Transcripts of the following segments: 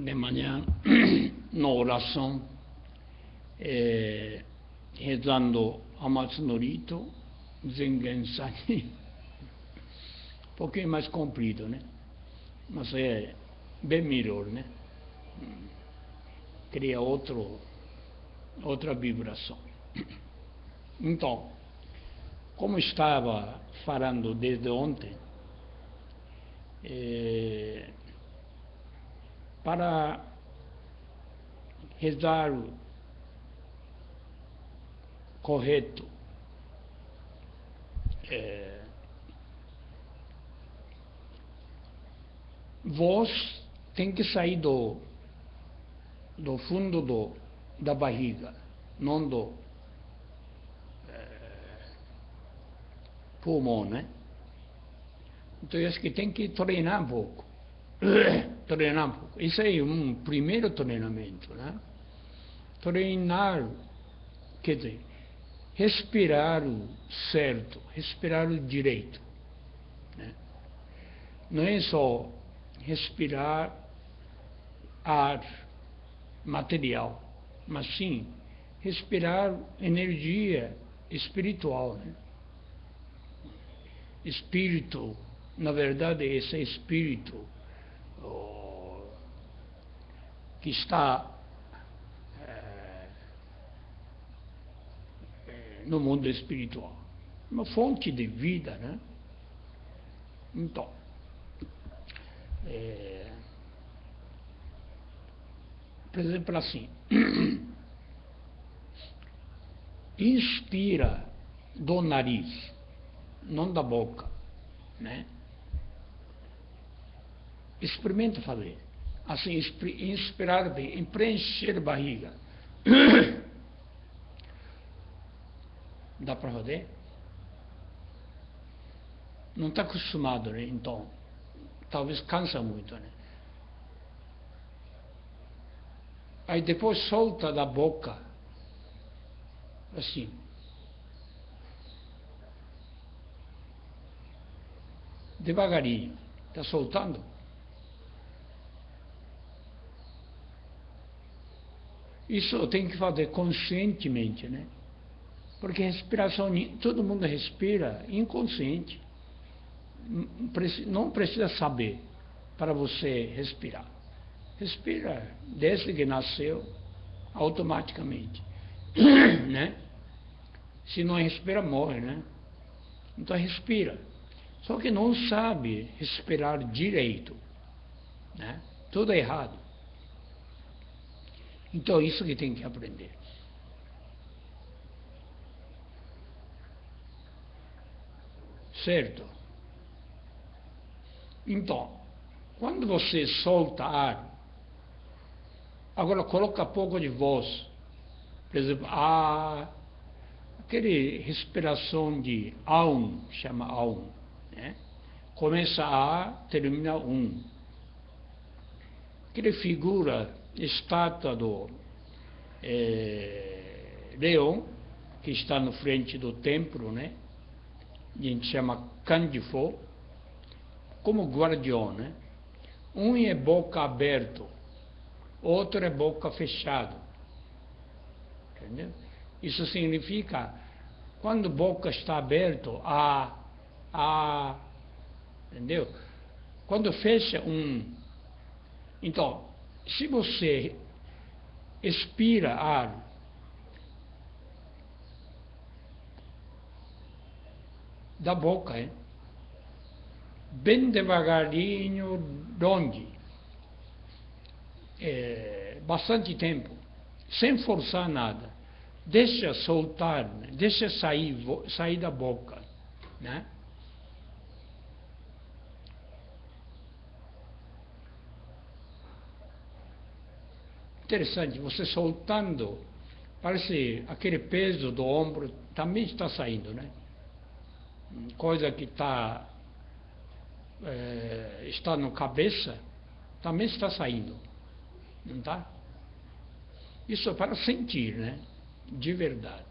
de manhã, na oração, rezando Amatsu no Rito, Zengen Sani, um pouquinho mais comprido, né? Mas é bem melhor, né? Cria outra vibração. Então, como estava falando desde ontem, para rezar correto, voz tem que sair do fundo da barriga, não do pulmão, né? Então, eu acho que tem que treinar um pouco. Treinar um pouco. Isso é um primeiro treinamento, né? Treinar, quer dizer, respirar certo, respirar direito, né? Não é só respirar ar material, mas sim respirar energia espiritual, né? Espírito, na verdade, esse espírito que está no mundo espiritual, uma fonte de vida, né? Então, por exemplo, assim, inspira do nariz, não da boca, né? Experimenta fazer. Assim, inspirar bem, preencher a barriga. Dá para fazer? Não está acostumado, né? Então, talvez cansa muito, né? Aí depois solta da boca, assim. Devagarinho. Está soltando? Isso tem que fazer conscientemente, né? Porque respiração, todo mundo respira inconsciente. Não precisa saber para você respirar. Respira desde que nasceu, automaticamente. Né? Se não respira, morre, né? Então respira. Só que não sabe respirar direito, né? Tudo é errado. Então isso que tem que aprender. Certo? Então, quando você solta ar, agora coloca pouco de voz. Por exemplo, aquele respiração de Aum, chama Aum, né? Começa A, termina Aquela figura, estátua do leão, que está na frente do templo, né? A gente chama Kanjifo, como guardião, né? Um é boca aberta, outro é boca fechada. Entendeu? Isso significa, quando a boca está aberta, entendeu? Quando fecha então, se você expira ar, da boca, hein? Bem devagarinho, longe, bastante tempo, sem forçar nada, deixa soltar, né? Deixa sair da boca, né? Interessante, você soltando, parece aquele peso do ombro também está saindo, né? Coisa que está na cabeça também está saindo, não está? Isso é para sentir, né? De verdade.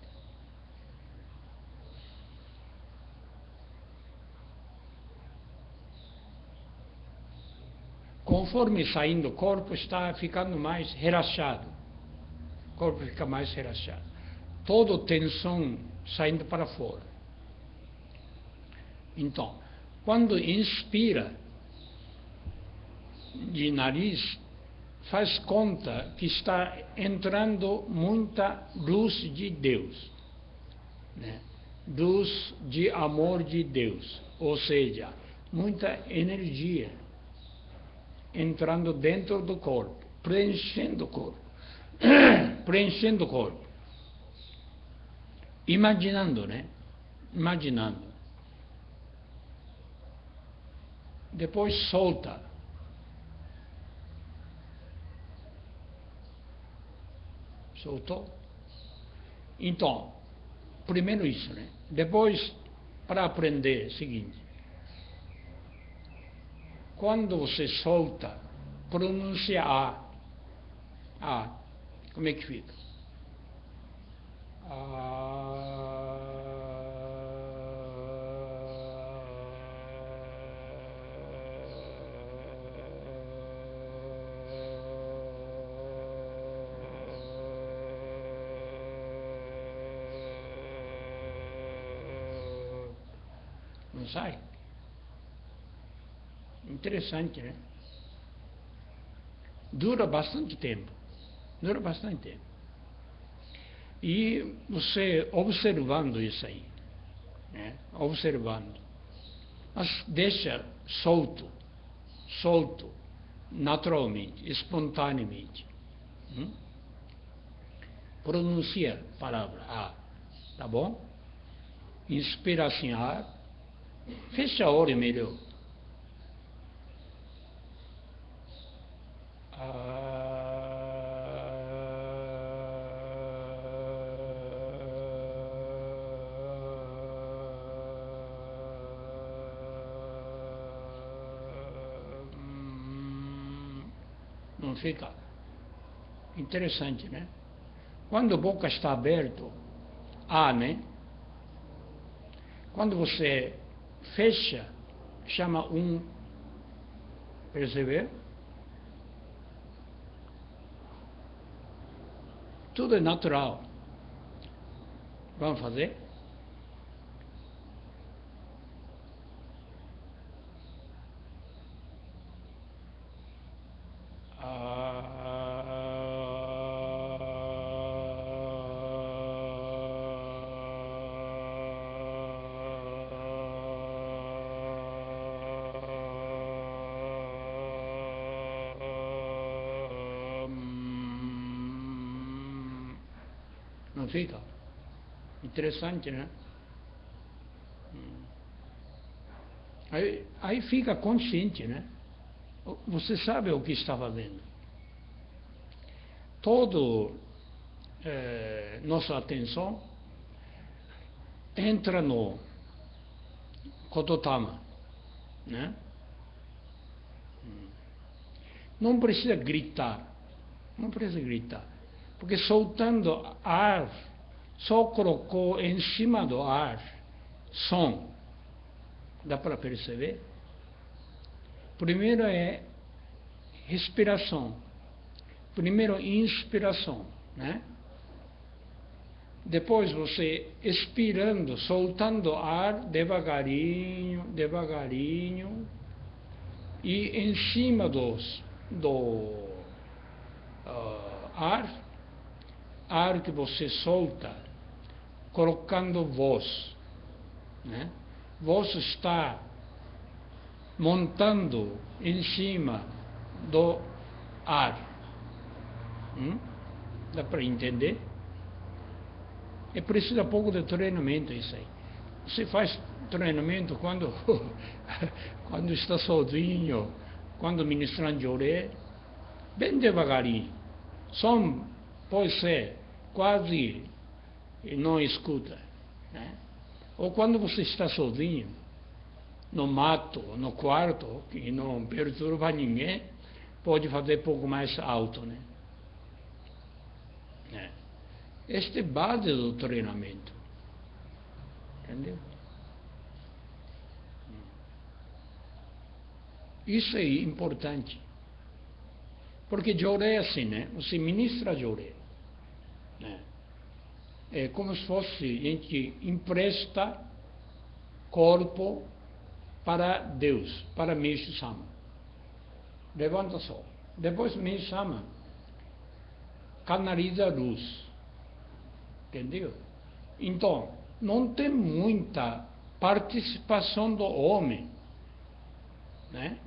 conforme saindo o corpo, está ficando mais relaxado. O corpo fica mais relaxado. Toda tensão saindo para fora. Então, quando inspira de nariz, faz conta que está entrando muita luz de Deus, né? Luz de amor de Deus, ou seja, muita energia entrando dentro do corpo, preenchendo o corpo, preenchendo o corpo, imaginando, né? Imaginando. Depois solta. Soltou? Então, primeiro isso, né? Depois, para aprender, é o seguinte. Quando você solta, pronuncia A. A. Como é que fica? Não sai? Interessante, né? Dura bastante tempo. Dura bastante tempo. E você observando isso aí, né? Observando. Mas deixa solto, solto, naturalmente, espontaneamente. Pronuncia a palavra A, tá bom? Inspira assim ar. Fecha a olho melhor. Não fica? Interessante, né? Quando a boca está aberta, né? Quando você fecha, chama perceber? Tudo é natural. Vamos fazer? Não fica? Interessante, né? Aí fica consciente, né? Você sabe o que está fazendo. Todo nossa atenção entra no Kototama, né? Não precisa gritar, não precisa gritar, porque soltando ar, só colocou em cima do ar som. Dá para perceber? Primeiro é respiração. Primeiro inspiração, né? Depois você expirando, soltando ar devagarinho, devagarinho, e em cima do ar que você solta, colocando voz, né? Voz está montando em cima do ar. Dá para entender? É preciso um pouco de treinamento isso aí. Você faz treinamento quando está sozinho, quando ministrando Joré, bem devagarinho. Som pode ser quase não escuta, né? Ou quando você está sozinho, no mato, no quarto, que não perturba ninguém, pode fazer pouco mais alto, né? Esta é a base do treinamento. Entendeu? Isso é importante. Porque Joré é assim, né? Você ministra Joré, né? É como se fosse, a gente empresta corpo para Deus, para Meshu Sama. Levanta só. Depois Meshu Sama canaliza a luz. Entendeu? Então, não tem muita participação do homem, né?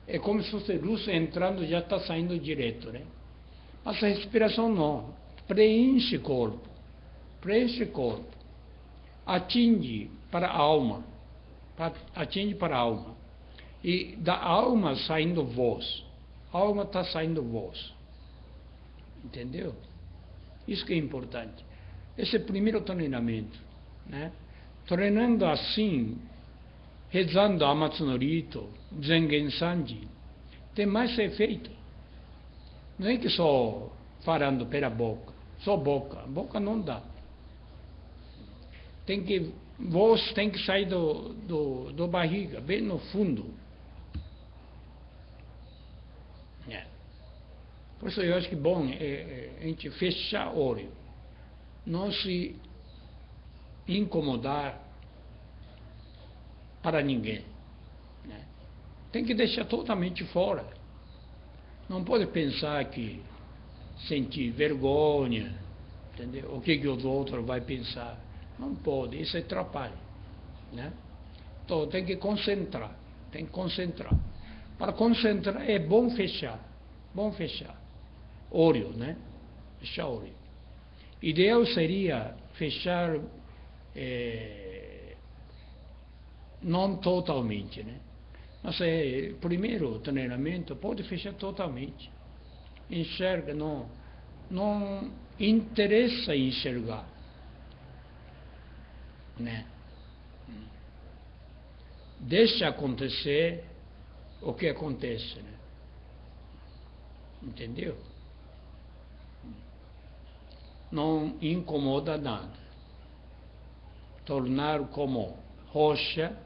É como se fosse luz entrando, já está saindo direto, né? Mas a respiração não. Preenche corpo. Preenche corpo. Atinge para a alma. Atinge para a alma. E da alma saindo voz. A alma está saindo voz. Entendeu? Isso que é importante. Esse é o primeiro treinamento, né? Treinando assim, rezando Amatsu no Rito, Zengen Sanji, tem mais efeito. Não é que só falando pela boca, só boca. Boca não dá. Voz tem que sair do barriga, bem no fundo. É. Por isso eu acho que é bom a gente fechar o olho, não se incomodar para ninguém, né? Tem que deixar totalmente fora. Não pode pensar que sentir vergonha, entendeu? O que os outros vão pensar. Não pode, isso atrapalha, né? Então tem que concentrar, tem que concentrar. Para concentrar é bom fechar olho, né? Fechar olho. Ideal seria fechar não totalmente, né? Mas primeiro treinamento pode fechar totalmente. Enxerga, não interessa enxergar, né? Deixa acontecer o que acontece, né? Entendeu? Não incomoda nada. Tornar como rocha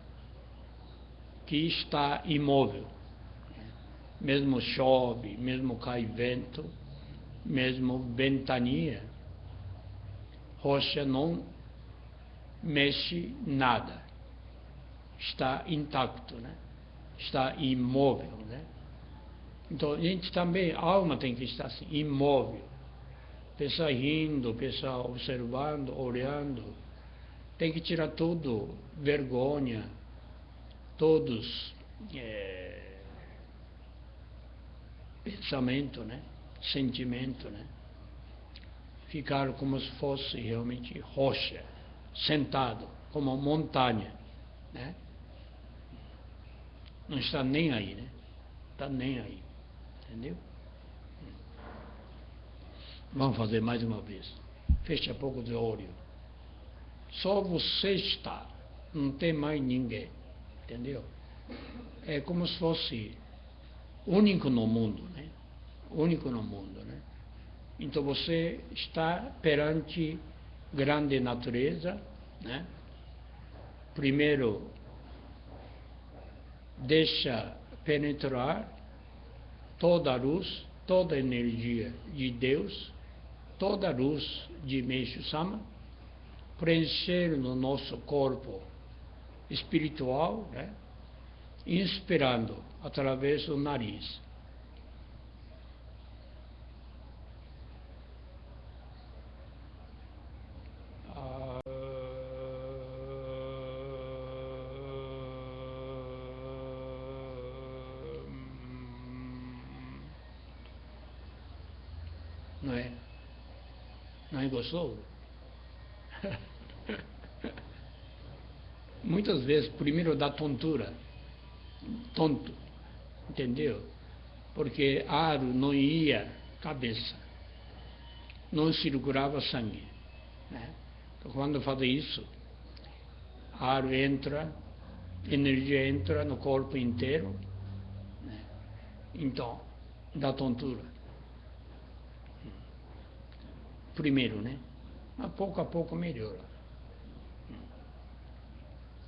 que está imóvel. Mesmo chove, mesmo cai vento, mesmo ventania, rocha não mexe nada. Está intacto, né? Está imóvel, né? Então a gente também, a alma tem que estar assim, imóvel. Pessoa rindo, pessoa observando, olhando. Tem que tirar tudo, vergonha, todos pensamento, né? Sentimento, né? Ficar como se fosse realmente rocha, sentado, como montanha, né? Não está nem aí, né? Está nem aí, entendeu? Vamos fazer mais uma vez. Fecha pouco de olho. Só você está, não tem mais ninguém, entendeu? É como se fosse único no mundo, né? Único no mundo, né? Então você está perante grande natureza, né? Primeiro, deixa penetrar toda a luz, toda a energia de Deus, toda a luz de Meshu Sama, preencher no nosso corpo espiritual, né? Inspirando através do nariz. Não é? Não é gostoso? Muitas vezes, primeiro dá tontura, tonto, entendeu? Porque ar não ia cabeça, não circulava sangue, né? Então, quando faz isso, ar entra, energia entra no corpo inteiro, né? Então, dá tontura. Primeiro, né? Mas pouco a pouco melhora.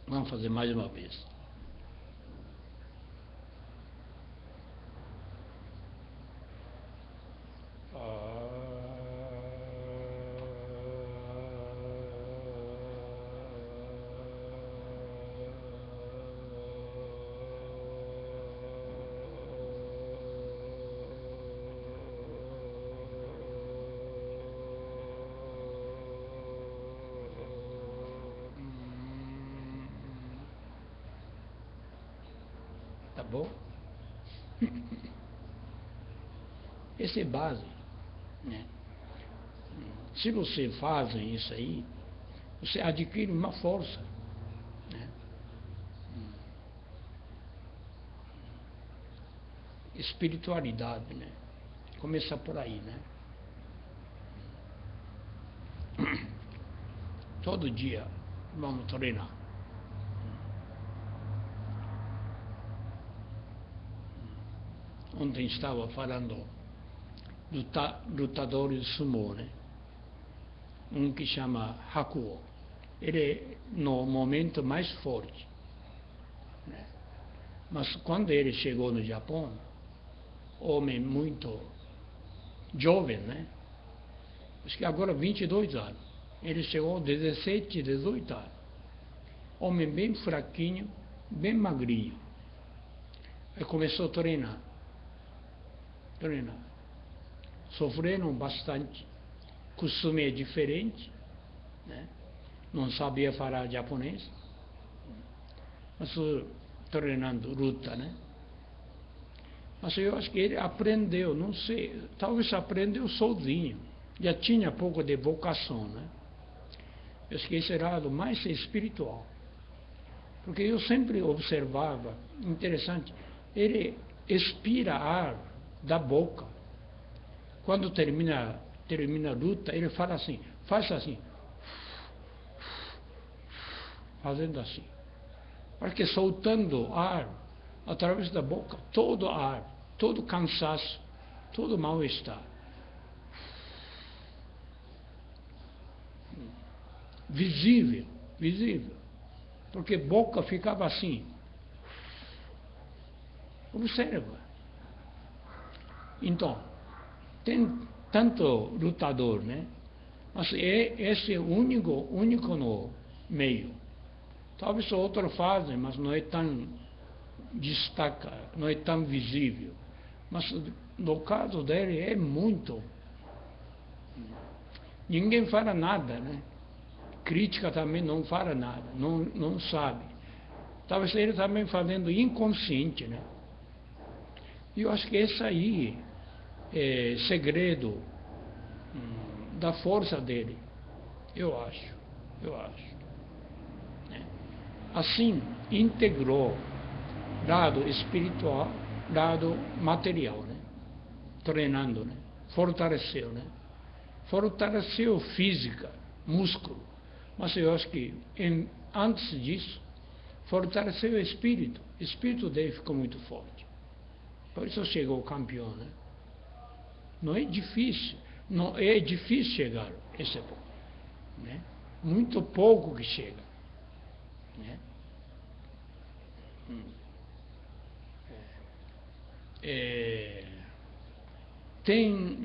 Vamos fazer mais uma vez. bom? Essa é base, né? Se você faz isso aí, você adquire uma força, né? Espiritualidade, né? Começa por aí, né? Todo dia vamos treinar. Ontem estava falando lutadores de sumô, né? Um que chama Hakuo. Ele é no momento mais forte, né? Mas quando ele chegou no Japão, homem muito jovem, né? Acho que agora 22 anos. Ele chegou 17, 18 anos. Homem bem fraquinho, bem magrinho. Aí começou a treinar. Sofreram bastante. Costume é diferente, né? Não sabia falar japonês. Mas treinando luta, né? Mas eu acho que ele aprendeu, não sei, talvez aprendeu sozinho. Já tinha pouco de vocação, né? Eu acho que esse era o mais espiritual. Porque eu sempre observava, interessante, ele expira ar da boca. Quando termina a luta, ele fala assim, faz assim, fazendo assim. Porque soltando ar através da boca, todo ar, todo cansaço, todo mal-estar. Visível. Porque boca ficava assim. Observa. Então, tem tanto lutador, né? Mas esse é único no meio. Talvez outros fazem, mas não é tão destaca, não é tão visível. Mas no caso dele é muito. Ninguém fala nada, né? Crítica também não fala nada, não sabe. Talvez ele também fazendo inconsciente, né? E eu acho que esse aí é segredo da força dele. Eu acho. Né? Assim, integrou lado espiritual, lado material, né? Treinando, né? Fortaleceu, né? Fortaleceu física, músculo. Mas eu acho que antes disso, fortaleceu o espírito. O espírito dele ficou muito forte. Por isso chegou campeão, né? Não é difícil chegar a esse ponto, né? Muito pouco que chega, né? Tem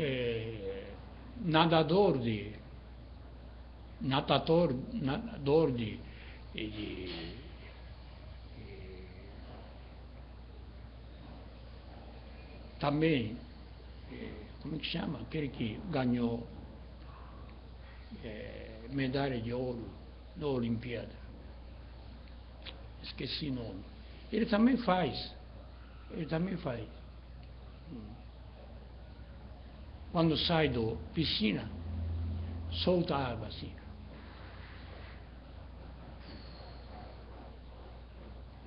nadador de também, como que chama? Aquele que ganhou medalha de ouro na Olimpíada. Esqueci o nome. Ele também faz. Quando sai da piscina, solta a água assim.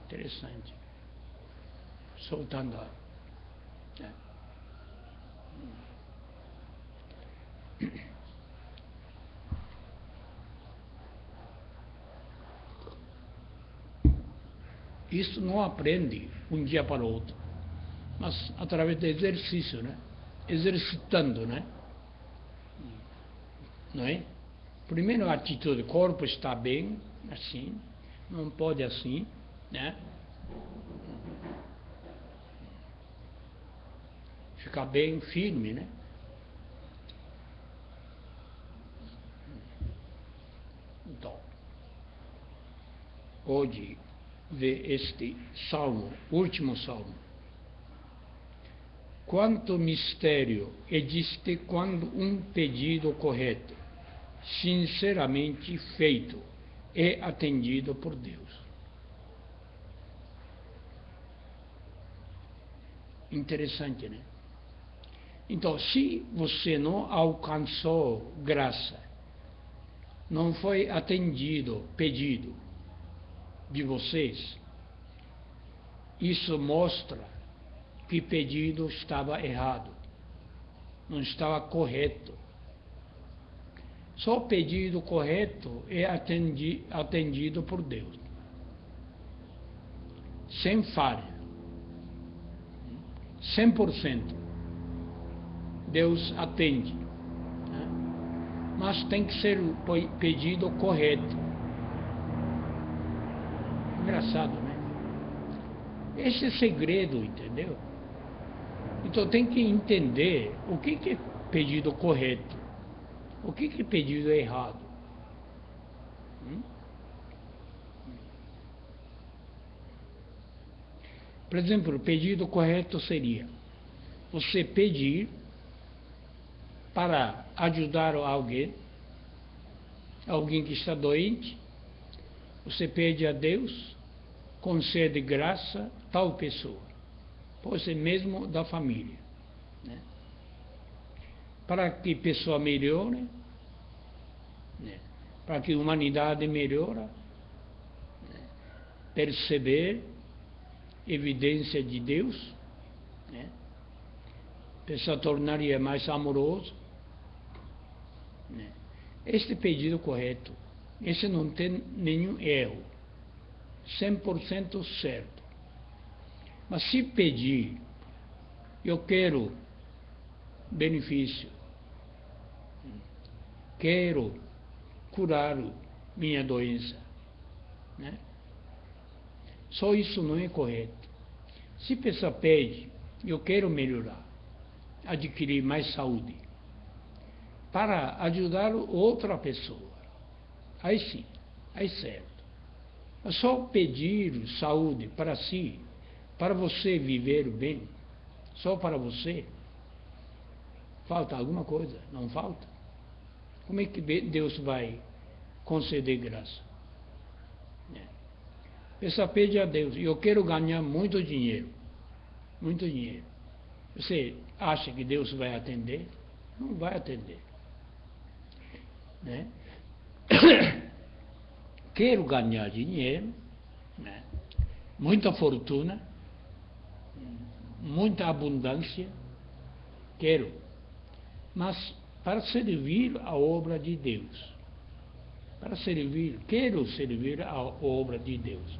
Interessante. Soltando a água. Isso não aprende um dia para o outro, mas através do exercício, né? Exercitando, né? Não é? Primeiro a atitude, o corpo está bem, assim, não pode assim, né? Ficar bem firme, né? Então, hoje vê este salmo, último salmo. Quanto mistério existe quando um pedido correto, sinceramente feito, é atendido por Deus. Interessante, né? Então, se você não alcançou graça, não foi atendido pedido de vocês, isso mostra que o pedido estava errado, não estava correto. Só o pedido correto é atendido por Deus, sem falha, 100%. Deus atende, né? Mas tem que ser o pedido correto. Engraçado, né? Esse é o segredo, entendeu? Então tem que entender o que é pedido correto, o que é pedido errado. Por exemplo, o pedido correto seria você pedir para ajudar alguém que está doente, você pede a Deus, concede graça a tal pessoa, pode ser mesmo da família, né? Para que a pessoa melhore, né? Para que a humanidade melhore, né? Perceber evidência de Deus, né? A pessoa tornaria mais amoroso, né? Este pedido correto, esse não tem nenhum erro, 100% certo. Mas se pedir, eu quero benefício, quero curar minha doença, né? Só isso não é correto. Se a pessoa pede, eu quero melhorar, adquirir mais saúde, para ajudar outra pessoa, aí sim, aí certo. É só pedir saúde para si, para você viver bem, só para você, falta alguma coisa? Não falta? Como é que Deus vai conceder graça? A pessoa pede a Deus, eu quero ganhar muito dinheiro, muito dinheiro. Você acha que Deus vai atender? Não vai atender, né? Quero ganhar dinheiro, né? Muita fortuna, muita abundância, quero, mas para servir a obra de Deus, quero servir a obra de Deus,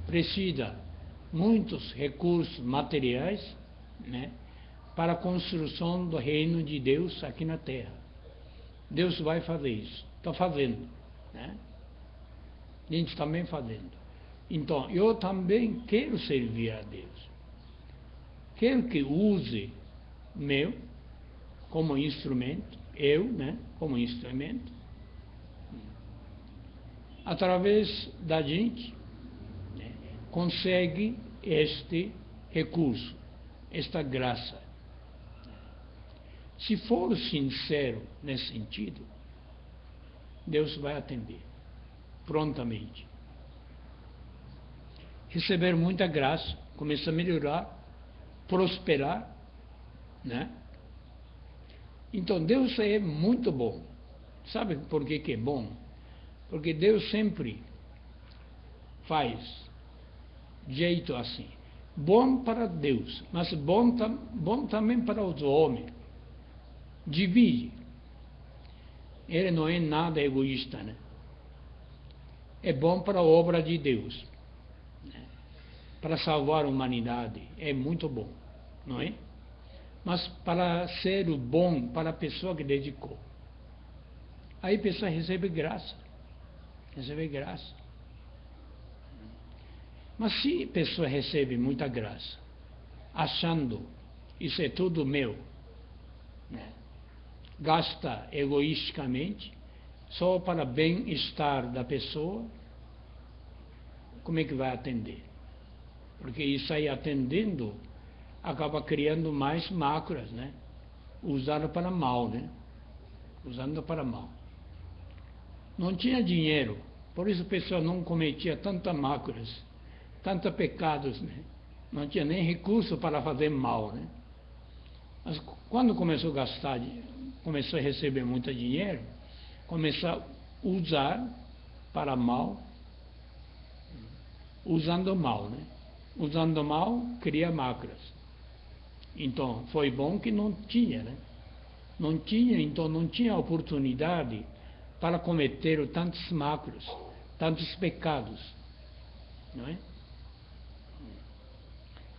precisa muitos recursos materiais, né? Para a construção do reino de Deus aqui na terra. Deus vai fazer isso, está fazendo, né? A gente também fazendo. Então, eu também quero servir a Deus. Quero que use meu como instrumento, eu, né, como instrumento, através da gente, né, consegue este recurso, esta graça. Se for sincero nesse sentido, Deus vai atender prontamente. Receber muita graça, começa a melhorar, prosperar, né? Então Deus é muito bom. Sabe por que é bom? Porque Deus sempre faz jeito assim. Bom para Deus, mas bom também para os homens. Divide. Ele não é nada egoísta, né? É bom para a obra de Deus, né? Para salvar a humanidade, é muito bom, não é? Mas para ser bom para a pessoa que dedicou, aí a pessoa recebe graça, Mas se a pessoa recebe muita graça, achando isso é tudo meu, né? Gasta egoisticamente, só para bem-estar da pessoa, como é que vai atender? Porque isso aí atendendo, acaba criando mais máculas, né? Usando para mal, né? Usando para mal. Não tinha dinheiro, por isso a pessoa não cometia tantas máculas, tantos pecados, né? não tinha nem recurso para fazer mal, né? Mas quando começou a gastar, começou a receber muito dinheiro, começou a usar para mal, usando mal, né? Usando mal, cria máculas. Então, foi bom que não tinha, né? Não tinha, então não tinha oportunidade para cometer tantos máculas, tantos pecados, não é?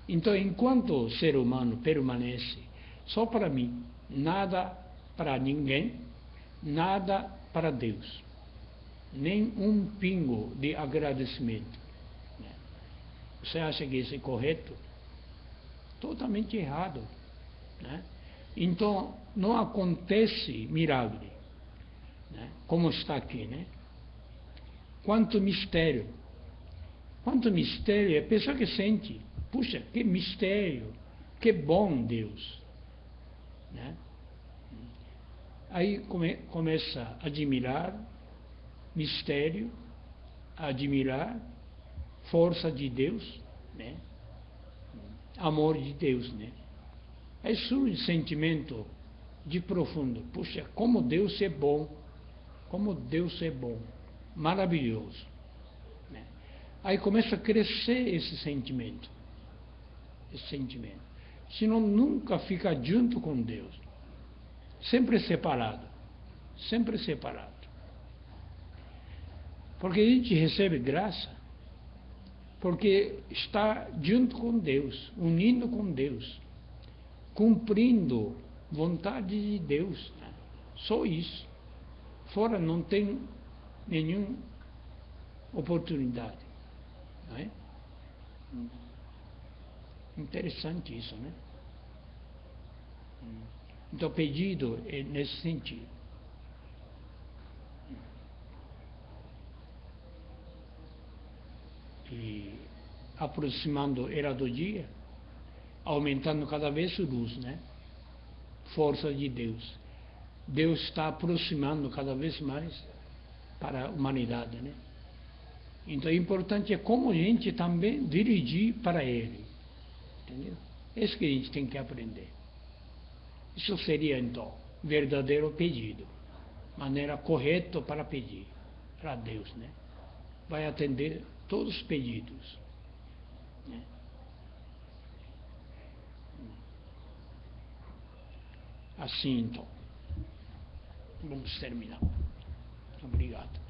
Então, enquanto o ser humano permanece só para mim, nada para ninguém, nada para Deus, nem um pingo de agradecimento. Você acha que isso é correto? Totalmente errado, né? Então, não acontece milagre, né? Como está aqui, né? Quanto mistério, a pessoa que sente, puxa, que mistério, que bom Deus, né? Aí começa a admirar mistério, a admirar força de Deus, né? Amor de Deus, né? Aí surge sentimento de profundo, puxa, como Deus é bom, como Deus é bom, maravilhoso, né? Aí começa a crescer esse sentimento, senão nunca fica junto com Deus, sempre separado, porque a gente recebe graça, porque está junto com Deus, unindo com Deus, cumprindo vontade de Deus, né? Só isso, fora não tem nenhuma oportunidade, não é? Interessante isso, né? Então, pedido é nesse sentido. E aproximando era do dia, aumentando cada vez a luz, né? Força de Deus. Deus está aproximando cada vez mais para a humanidade, né? Então, o importante é como a gente também dirigir para Ele, entendeu? É isso que a gente tem que aprender. Isso seria, então, verdadeiro pedido, maneira correta para pedir para Deus, né? Vai atender todos os pedidos, né? Assim, então, vamos terminar. Obrigado.